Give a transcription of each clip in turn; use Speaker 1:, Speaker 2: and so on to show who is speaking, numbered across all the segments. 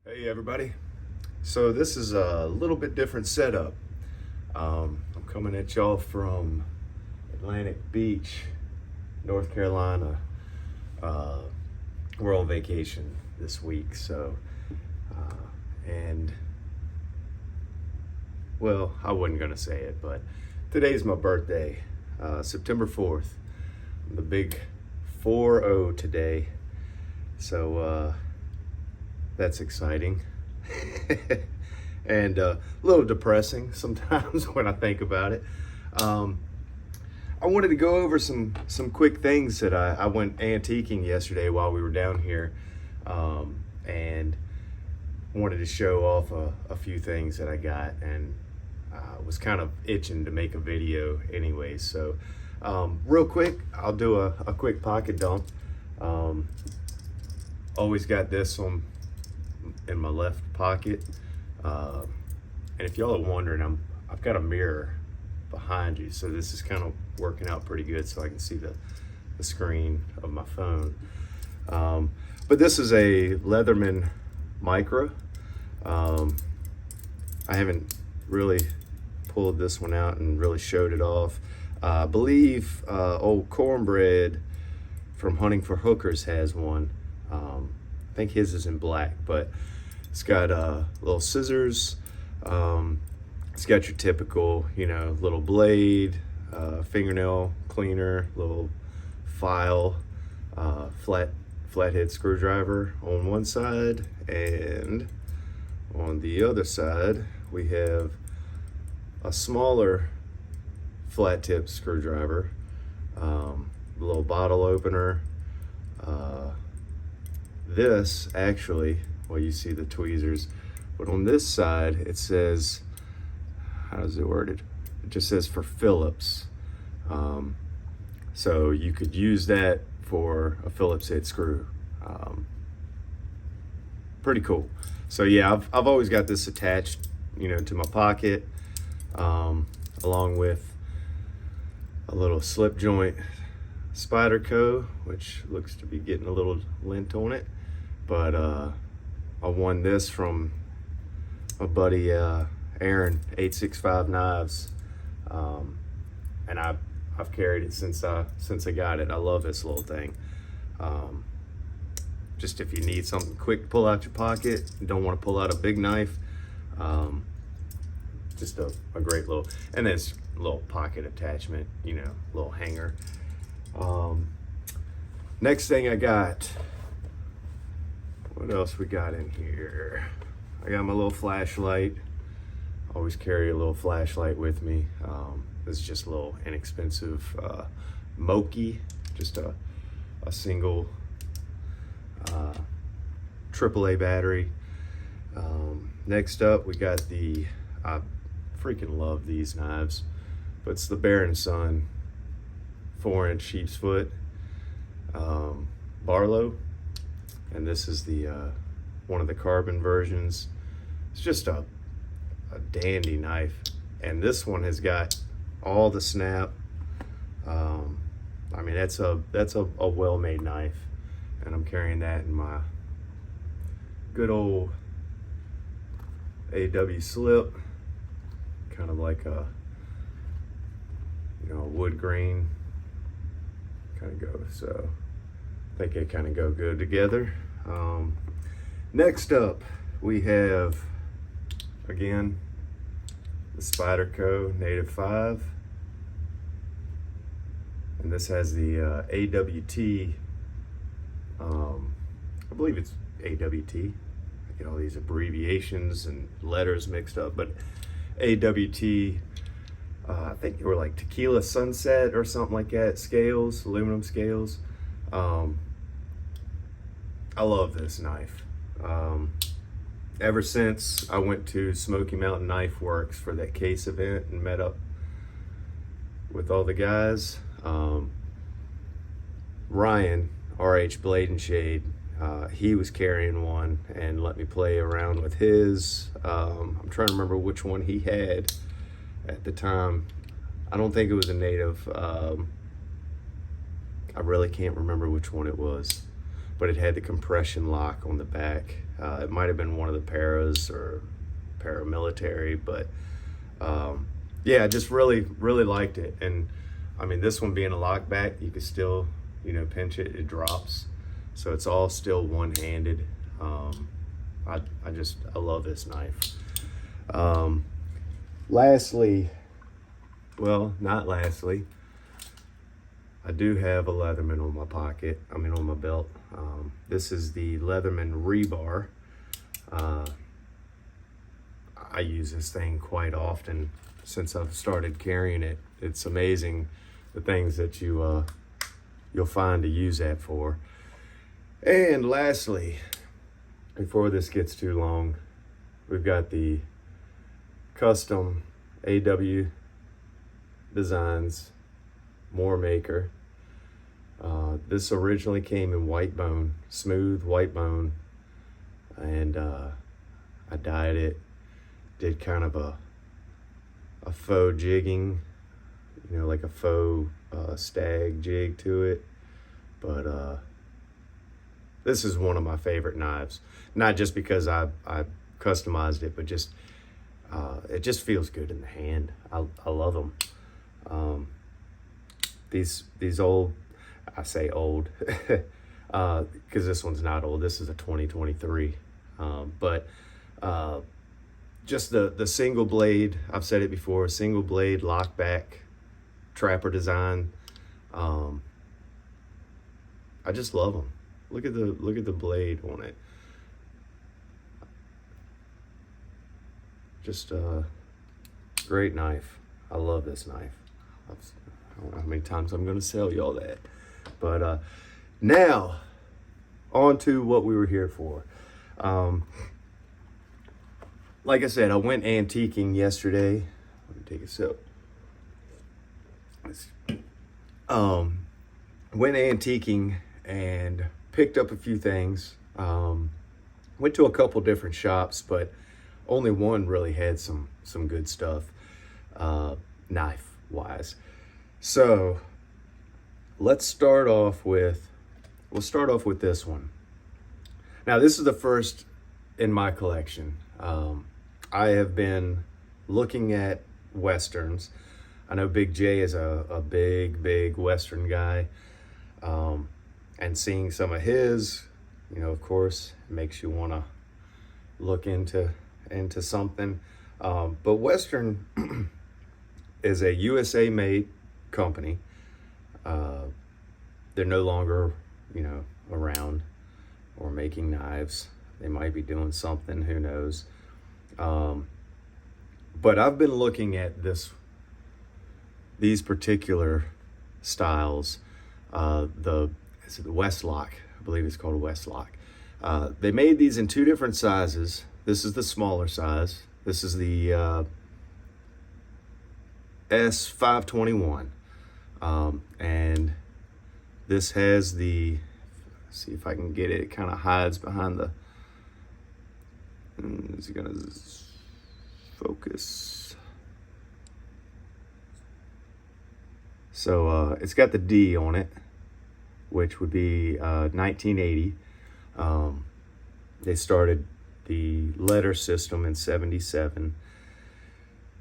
Speaker 1: Hey everybody. So this is a little bit different setup. I'm coming at y'all from Atlantic Beach, North Carolina. We're on vacation this week, and well, I wasn't gonna say it, but today's my birthday, September 4th. I'm the big 4-0 today, so that's exciting. And a little depressing sometimes when I think about it. I wanted to go over some quick things that I went antiquing yesterday while we were down here, and wanted to show off a few things that I got, and was kind of itching to make a video anyway. So real quick, I'll do a quick pocket dump. Always got this on in my left pocket, and if y'all are wondering, I've got a mirror behind you, so this is kind of working out pretty good, so I can see the screen of my phone. But this is a Leatherman Micra. I haven't really pulled this one out and really showed it off. I believe old Cornbread from Hunting for Hookers has one. I think his is in black, but it's got little scissors. It's got your typical, little blade, fingernail cleaner, little file, flathead screwdriver on one side, and on the other side we have a smaller flat tip screwdriver, little bottle opener. This actually, well, you see the tweezers, but on this side it says, how is it worded? It just says for Phillips. So you could use that for a Phillips head screw. Pretty cool. So yeah, I've always got this attached, to my pocket, along with a little slip joint Spyderco, which looks to be getting a little lint on it. But I won this from my buddy Aaron, 865 Knives, and I've carried it since I got it. I love this little thing. Just if you need something quick to pull out your pocket, you don't want to pull out a big knife, just a great little, and then it's a little pocket attachment, little hanger. Next thing I got, what else we got in here? I got my little flashlight. Always carry a little flashlight with me. This is just a little inexpensive Moki, just a single AAA battery. Next up, we got I freaking love these knives, but it's the Bear & Son 4-inch sheep's foot Barlow, and this is the one of the carbon versions. It's just a dandy knife, and this one has got all the snap. I mean, that's a well-made knife, and I'm carrying that in my good old AW slip, kind of like a wood grain kind of go. So I think they kind of go good together. Next up, we have, again, the Spyderco Native 5. And this has the AWT, I believe it's AWT. I get all these abbreviations and letters mixed up, but AWT, I think they were like Tequila Sunset or something like that, scales, aluminum scales. I love this knife. Ever since I went to Smoky Mountain Knife Works for that case event and met up with all the guys, Ryan, RH Blade and Shade, he was carrying one and let me play around with his. I'm trying to remember which one he had at the time. I don't think it was a Native. I really can't remember which one it was, but it had the compression lock on the back. It might have been one of the paras or paramilitary, but yeah, I just really liked it. And I mean, this one being a lock back, you could still, you know, pinch it, it drops. So it's all still one-handed. I love this knife. Lastly, well, not lastly, I do have a Leatherman on my pocket, on my belt. This is the Leatherman Rebar. I use this thing quite often since I've started carrying it. It's amazing the things that you'll find to use that for. And lastly, before this gets too long, we've got the custom AW Designs Moore Maker. This originally came in white bone, smooth white bone, and I dyed it, did kind of a faux jigging, you know, like a faux stag jig to it. But this is one of my favorite knives, not just because I customized it, but just it just feels good in the hand. I love them. These old, I say old, because this one's not old. This is a 2023, but just the single blade. I've said it before. Single blade lockback trapper design. I just love them. Look at the blade on it. Just a great knife. I love this knife. I don't know how many times I'm going to sell y'all that. But now, on to what we were here for. Like I said, I went antiquing yesterday. Let me take a sip. Went antiquing and picked up a few things. Went to a couple different shops, but only one really had some good stuff, knife wise. So we'll start off with this one. Now, this is the first in my collection. I have been looking at Westerns. I know Big J is a big Western guy. And seeing some of his, you know, of course, makes you want to look into something. But Western is a USA made company. They're no longer, you know, around or making knives. They might be doing something, who knows. But I've been looking at these particular styles. Is it the Westlock? I believe it's called a Westlock. They made these in two different sizes. This is the smaller size. This is the S521. And this has the, let's see if I can get it. It kind of hides behind the, is it gonna focus? So it's got the D on it, which would be 1980. They started the letter system in 77.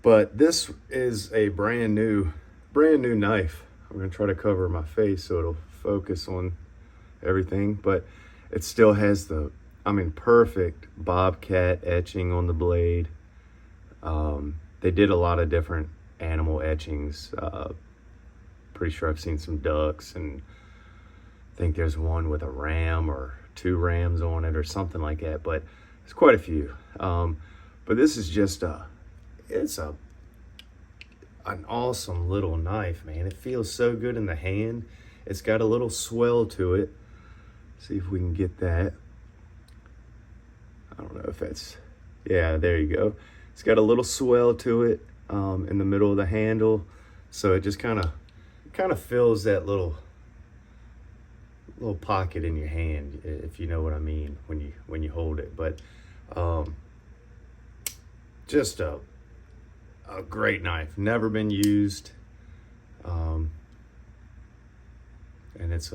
Speaker 1: But this is a brand new knife. I'm gonna try to cover my face so it'll focus on everything, but it still has the, perfect bobcat etching on the blade. They did a lot of different animal etchings. Pretty sure I've seen some ducks, and I think there's one with a ram or two rams on it or something like that, but it's quite a few. But this is just it's an awesome little knife, man. It feels so good in the hand. It's got a little swell to it. See if we can get that. I don't know if that's, yeah, there you go. It's got a little swell to it in the middle of the handle, so it just kind of fills that little pocket in your hand, if you know what I mean, when you hold it. But just a great knife, never been used, and it's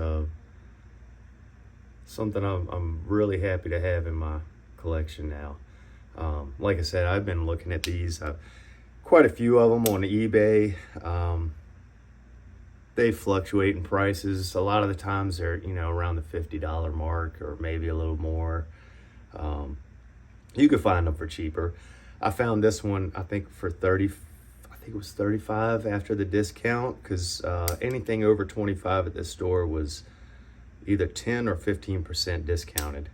Speaker 1: something I'm really happy to have in my collection now. Like I said, I've been looking at these, quite a few of them on eBay. They fluctuate in prices. A lot of the times they're, around the $50 mark or maybe a little more. You could find them for cheaper. I found this one, I think for 30, I think it was 35 after the discount, because anything over 25 at this store was either 10 or 15% discounted.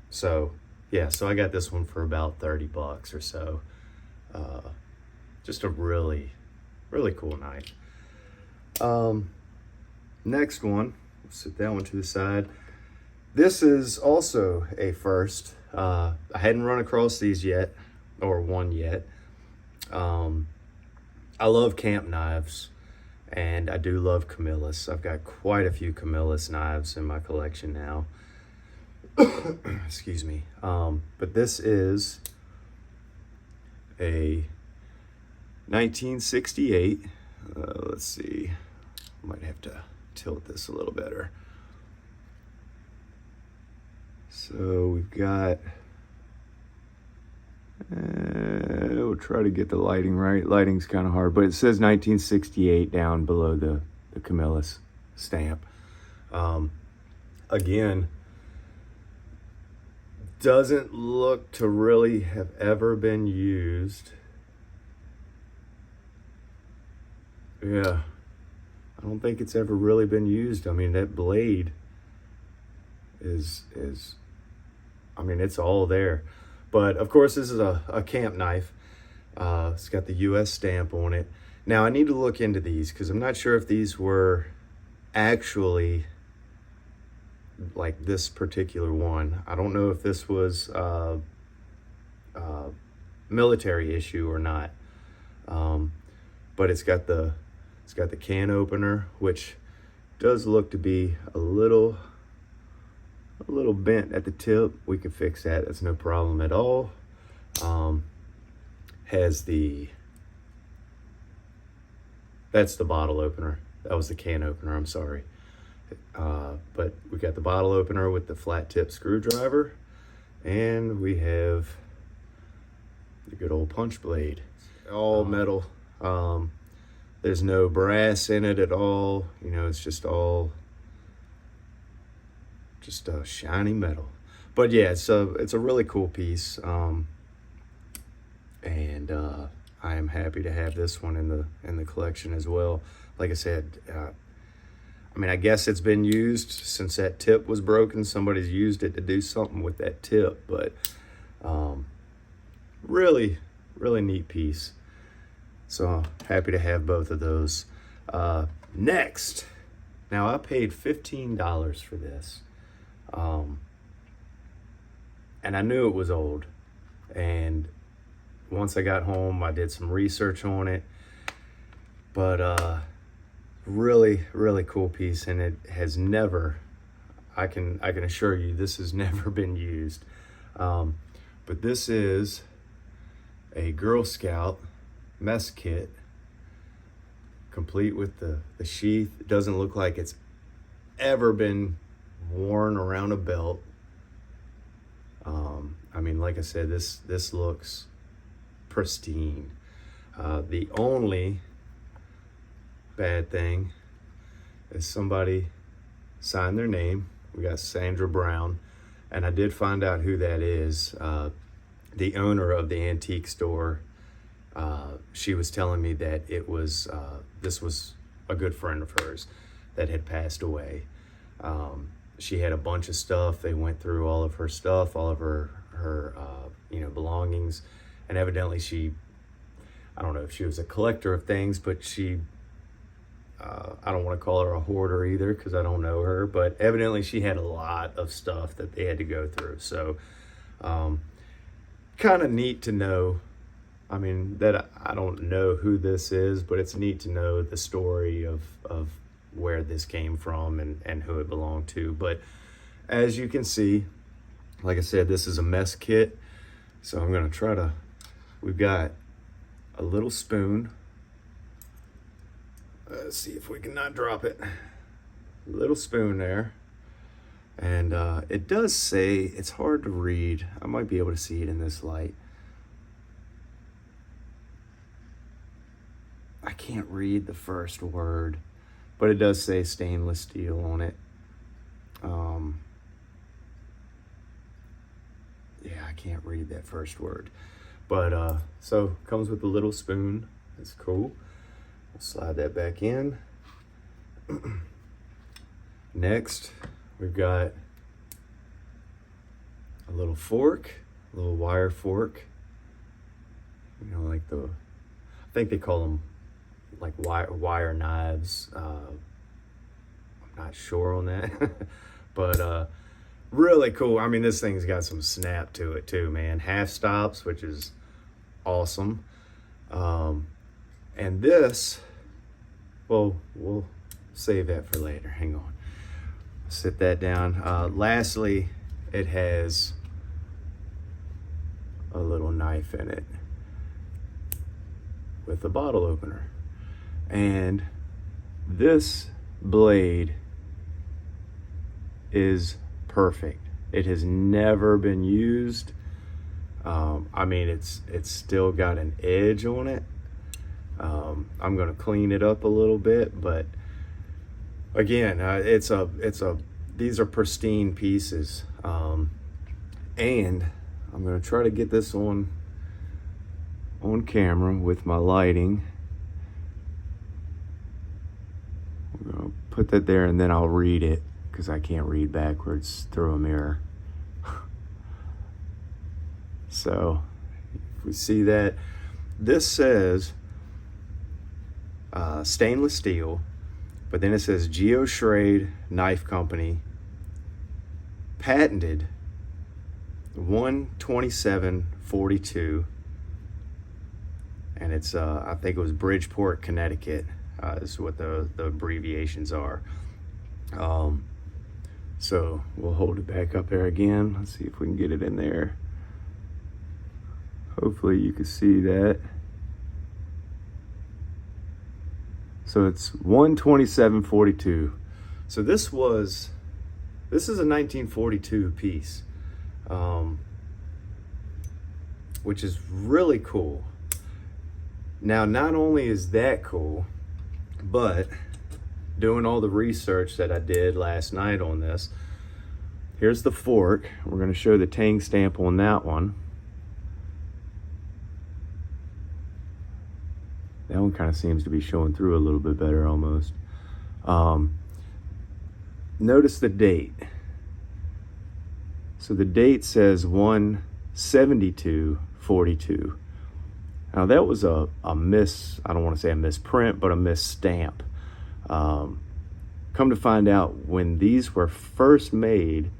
Speaker 1: So I got this one for about 30 bucks or so. Just a really cool knife. Next one, let's set that one to the side. This is also a first. I hadn't run across these yet, or one yet. I love camp knives, and I do love Camillus. I've got quite a few Camillus knives in my collection now. Excuse me. But this is a 1968. Let's see. Might have to tilt this a little better. So we've got, we'll try to get the lighting right. Lighting's kind of hard, but it says 1968 down below the Camillus stamp. Again, doesn't look to really have ever been used. Yeah, I don't think it's ever really been used. I mean, that blade is I mean, it's all there. But of course, this is a camp knife. It's got the US stamp on it. Now I need to look into these, because I'm not sure if these were actually like this particular one. I don't know if this was military issue or not. But it's got the can opener, which does look to be a little bent at the tip. We can fix that. That's no problem at all. That's the bottle opener. That was the can opener, I'm sorry. But we got the bottle opener with the flat tip screwdriver, and we have the good old punch blade. All metal. There's no brass in it at all. It's just all shiny metal. But yeah, it's a really cool piece. And I am happy to have this one in the collection as well. Like I said, I mean, I guess it's been used since that tip was broken. Somebody's used it to do something with that tip, but really neat piece. So happy to have both of those. Next, now I paid $15 for this. And I knew it was old. And once I got home, I did some research on it. But really cool piece, and it has never, I can assure you, this has never been used. But this is a Girl Scout mess kit, complete with the sheath. It doesn't look like it's ever been worn around a belt. I mean, like I said, this looks pristine. The only bad thing is somebody signed their name. We got Sandra Brown, and I did find out who that is. The owner of the antique store. She was telling me that it was this was a good friend of hers that had passed away. She had a bunch of stuff. They went through all of her stuff, all of her belongings, and evidently she, I don't know if she was a collector of things, but she, I don't want to call her a hoarder either, because I don't know her, but evidently she had a lot of stuff that they had to go through. So kind of neat to know. I mean, that I don't know who this is, but it's neat to know the story of where this came from and who it belonged to. But as you can see, like I said, this is a mess kit. So I'm going to try to, we've got a little spoon. Let's see if we can not drop it. little spoon there. And it does say, it's hard to read. I might be able to see it in this light. I can't read the first word, but it does say stainless steel on it. Yeah, I can't read that first word. But so comes with a little spoon. That's cool. We'll slide that back in. Next, we've got a little fork, a little wire fork. You know, like I think they call them like wire knives. I'm not sure on that, but really cool. I mean, this thing's got some snap to it too, man. Half stops, which is awesome. And this, well, we'll save that for later. Hang on. Sit that down. Lastly, it has a little knife in it with a bottle opener. And this blade is perfect. It has never been used. I mean, it's still got an edge on it. I'm gonna clean it up a little bit, but again, these are pristine pieces. And I'm gonna try to get this on camera with my lighting. I'm gonna put that there and then I'll read it because I can't read backwards through a mirror. So if we see that, this says stainless steel, but then it says Geo-Schrade Knife Company, patented 12742, and it's I think it was Bridgeport, Connecticut, is what the abbreviations are. So we'll hold it back up there again. Let's see if we can get it in there. Hopefully you can see that. So it's 12742. So this is a 1942 piece, which is really cool. Now, not only is that cool, but doing all the research that I did last night on this, here's the fork. We're going to show the Tang stamp on that one. That one kind of seems to be showing through a little bit better almost. Notice the date. So the date says 1/72/42. Now that was a I don't want to say a misprint, but a misstamp. Come to find out, when these were first made,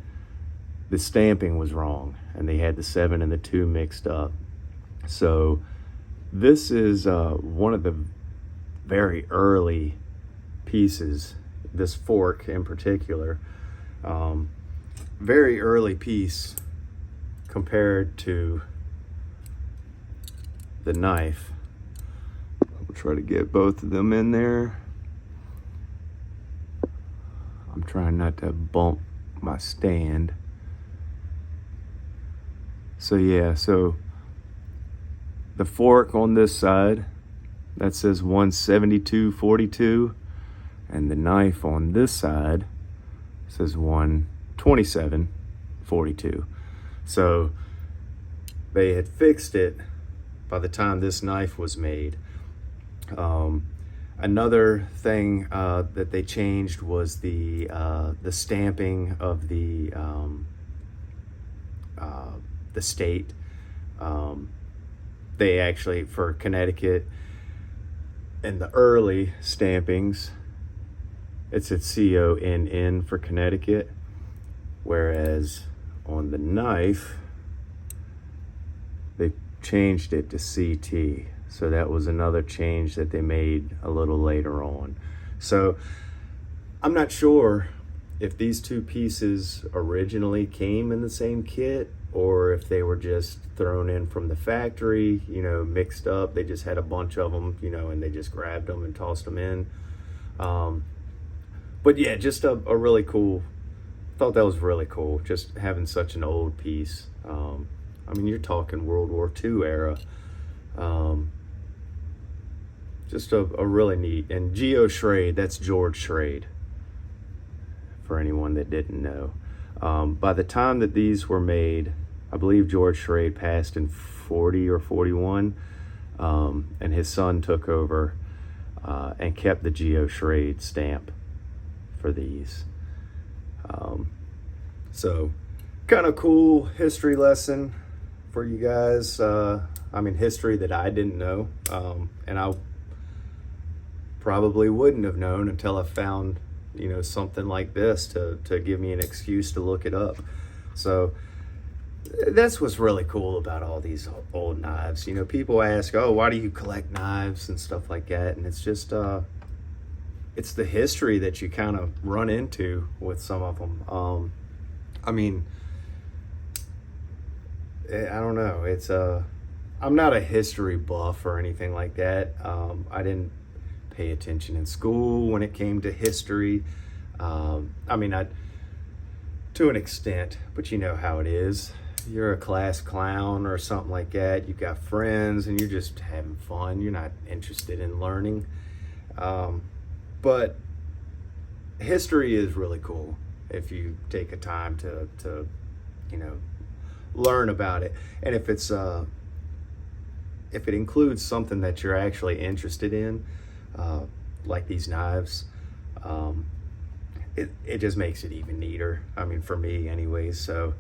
Speaker 1: the stamping was wrong and they had the 7 and the 2 mixed up. So this is one of the very early pieces, this fork in particular. Very early piece compared to the knife. I'll try to get both of them in there. I'm trying not to bump my stand. So yeah, so the fork on this side, that says 1/72/42, and the knife on this side says 1/27/42. So they had fixed it by the time this knife was made. Another thing that they changed was the stamping of the state. They actually, for Connecticut, in the early stampings, it said CONN for Connecticut, whereas on the knife, they changed it to CT. So that was another change that they made a little later on. So I'm not sure if these two pieces originally came in the same kit or if they were just thrown in from the factory, you know, mixed up. They just had a bunch of them, you know, and they just grabbed them and tossed them in. But yeah, just a really cool, thought that was really cool, just having such an old piece. I mean, you're talking World War II era. Just a really neat. And Geo Schrade, that's George Schrade, for anyone that didn't know. By the time that these were made, I believe George Schrade passed in 40 or 41, and his son took over and kept the Geo Schrade stamp for these. So kind of cool history lesson for you guys. I mean, history that I didn't know, and I probably wouldn't have known until I found, you know, something like this to give me an excuse to look it up. So that's what's really cool about all these old knives. You know, people ask, oh, why do you collect knives and stuff like that? And it's just, it's the history that you kind of run into with some of them. I mean, I don't know. It's, I'm not a history buff or anything like that. I didn't pay attention in school when it came to history. I mean, to an extent, but you know how it is. You're a class clown or something like that. You've got friends and you're just having fun. You're not interested in learning. But history is really cool if you take a time to you know, learn about it. And if it's if it includes something that you're actually interested in, like these knives, it just makes it even neater. I mean, for me anyways. So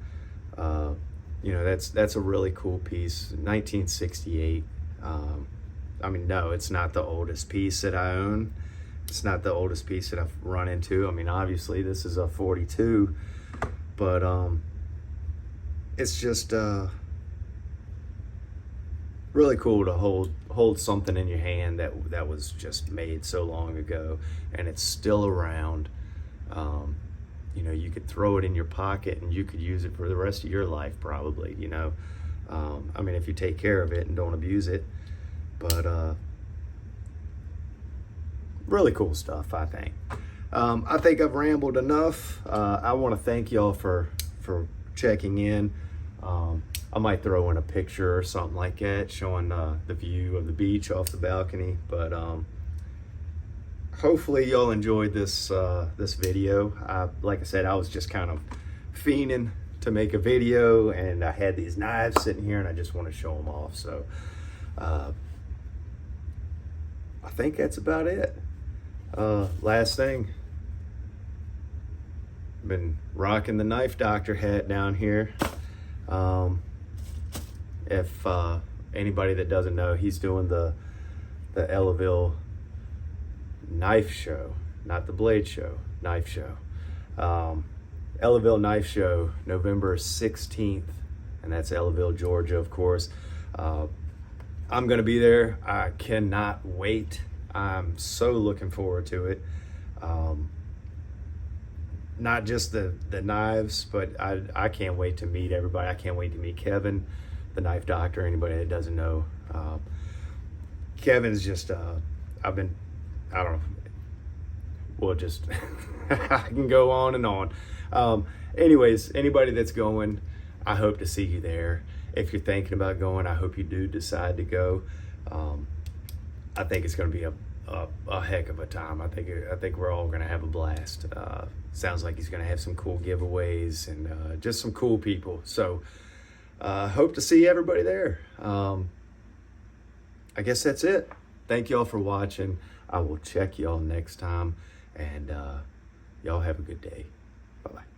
Speaker 1: you know, that's a really cool piece. 1968. I mean, no, it's not the oldest piece that I own. It's not the oldest piece that I've run into. I mean, obviously this is a 42, but it's just really cool to hold something in your hand that was just made so long ago, and it's still around. You know, you could throw it in your pocket and you could use it for the rest of your life probably, you know. I mean, if you take care of it and don't abuse it. But really cool stuff, I think. I think I've rambled enough. I want to thank y'all for checking in. I might throw in a picture or something like that showing the view of the beach off the balcony. But hopefully y'all enjoyed this this video. Like I said, I was just kind of fiending to make a video, and I had these knives sitting here and I just want to show them off. So I think that's about it. Last thing, been rocking the Knife Doctor hat down here. If anybody that doesn't know, he's doing the Ellaville Knife Show, not the Blade Show, Knife Show. Ellaville Knife Show, November 16th, and that's Ellaville, Georgia, of course. I'm gonna be there. I cannot wait. I'm so looking forward to it. Not just the knives, but I can't wait to meet everybody. I can't wait to meet Kevin, the Knife Doctor. Anybody that doesn't know, Kevin's just, I don't know, we'll just, I can go on and on. Anyways, anybody that's going, I hope to see you there. If you're thinking about going, I hope you do decide to go. I think it's going to be a heck of a time. I think we're all going to have a blast. Sounds like he's going to have some cool giveaways and just some cool people. So hope to see everybody there. I guess that's it. Thank y'all for watching. I will check y'all next time, and y'all have a good day. Bye-bye.